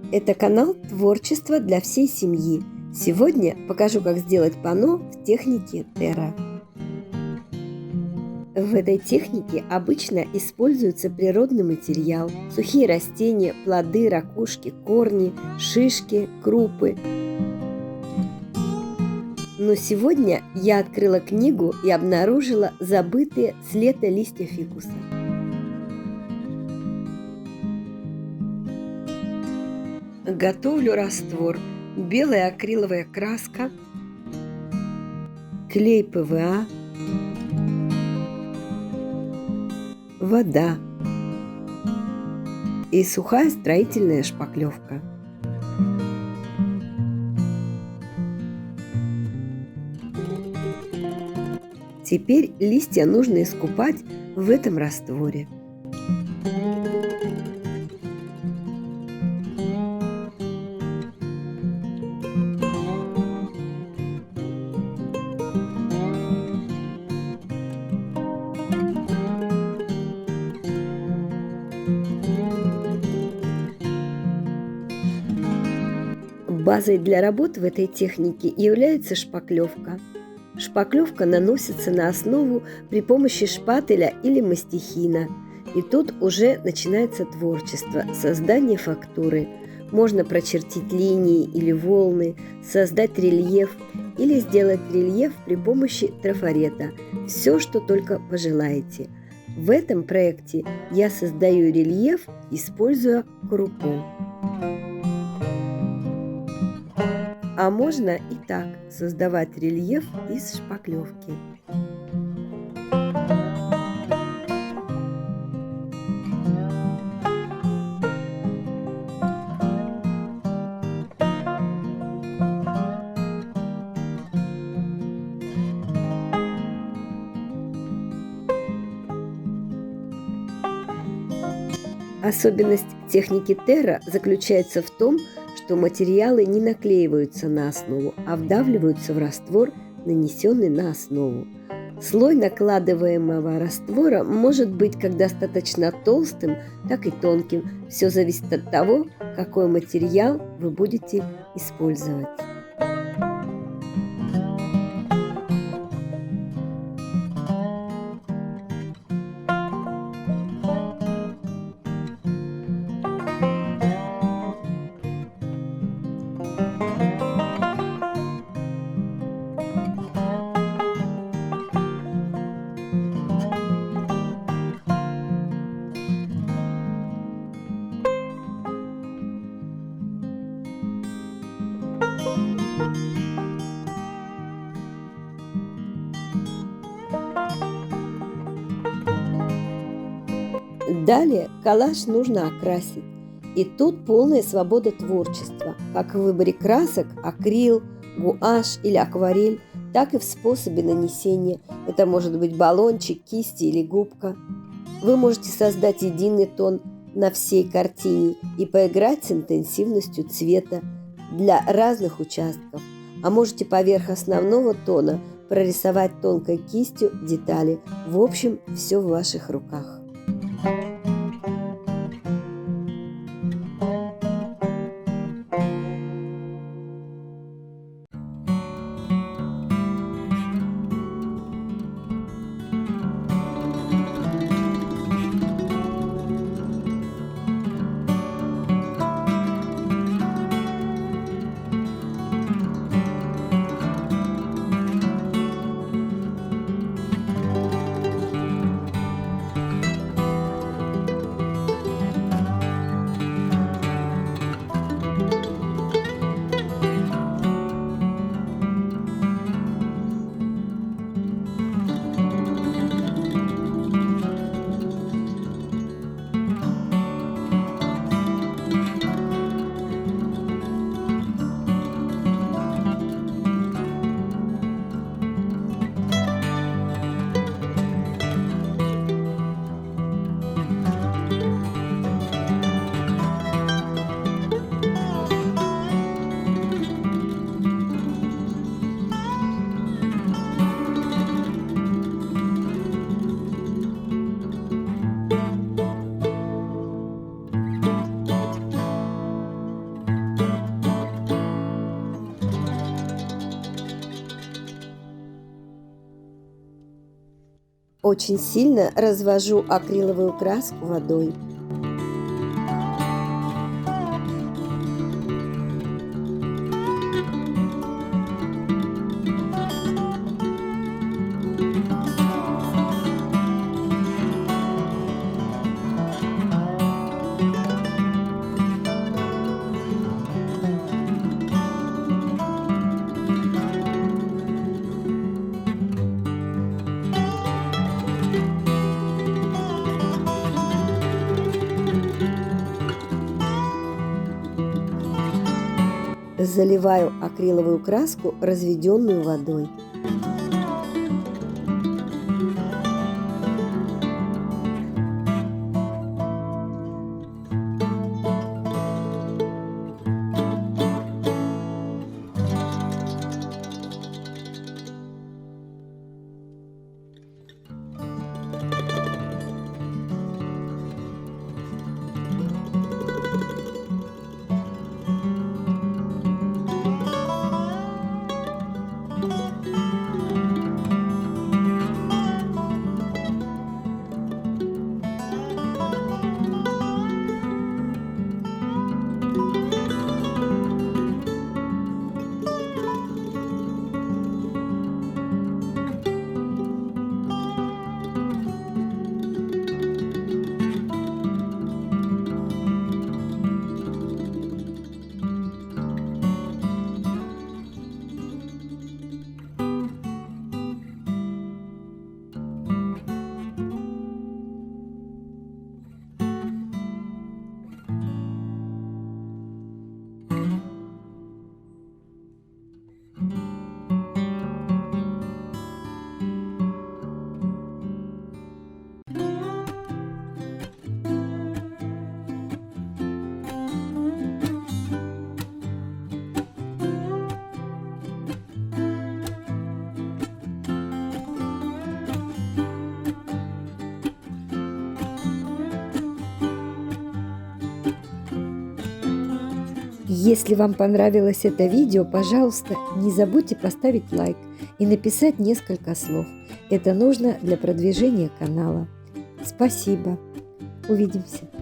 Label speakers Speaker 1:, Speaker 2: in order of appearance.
Speaker 1: Это канал «Творчество для всей семьи». Сегодня покажу, как сделать панно в технике Terra. В этой технике обычно используется природный материал, сухие растения, плоды, ракушки, корни, шишки, крупы. Но сегодня я открыла книгу и обнаружила забытые с лета листья фикуса. Готовлю раствор: белая акриловая краска, клей ПВА, вода и сухая строительная шпаклевка. Теперь листья нужно искупать в этом растворе. Базой для работы в этой технике является шпаклевка. Шпаклевка наносится на основу при помощи шпателя или мастихина. И тут уже начинается творчество, создание фактуры. Можно прочертить линии или волны, создать рельеф или сделать рельеф при помощи трафарета. Все, что только пожелаете. В этом проекте я создаю рельеф, используя крупу. А можно и так создавать рельеф из шпаклевки. Особенность техники Terra заключается в том, что материалы не наклеиваются на основу, а вдавливаются в раствор, нанесенный на основу. Слой накладываемого раствора может быть как достаточно толстым, так и тонким. Все зависит от того, какой материал вы будете использовать. Далее коллаж нужно окрасить. И тут полная свобода творчества, как в выборе красок, акрил, гуашь или акварель, так и в способе нанесения. Это может быть баллончик, кисти или губка. Вы можете создать единый тон на всей картине и поиграть с интенсивностью цвета для разных участков. А можете поверх основного тона прорисовать тонкой кистью детали. В общем, все в ваших руках. очень сильно развожу акриловую краску водой. Заливаю акриловую краску, разведенную водой. Если вам понравилось это видео, пожалуйста, не забудьте поставить лайк и написать несколько слов. Это нужно для продвижения канала. Спасибо. Увидимся.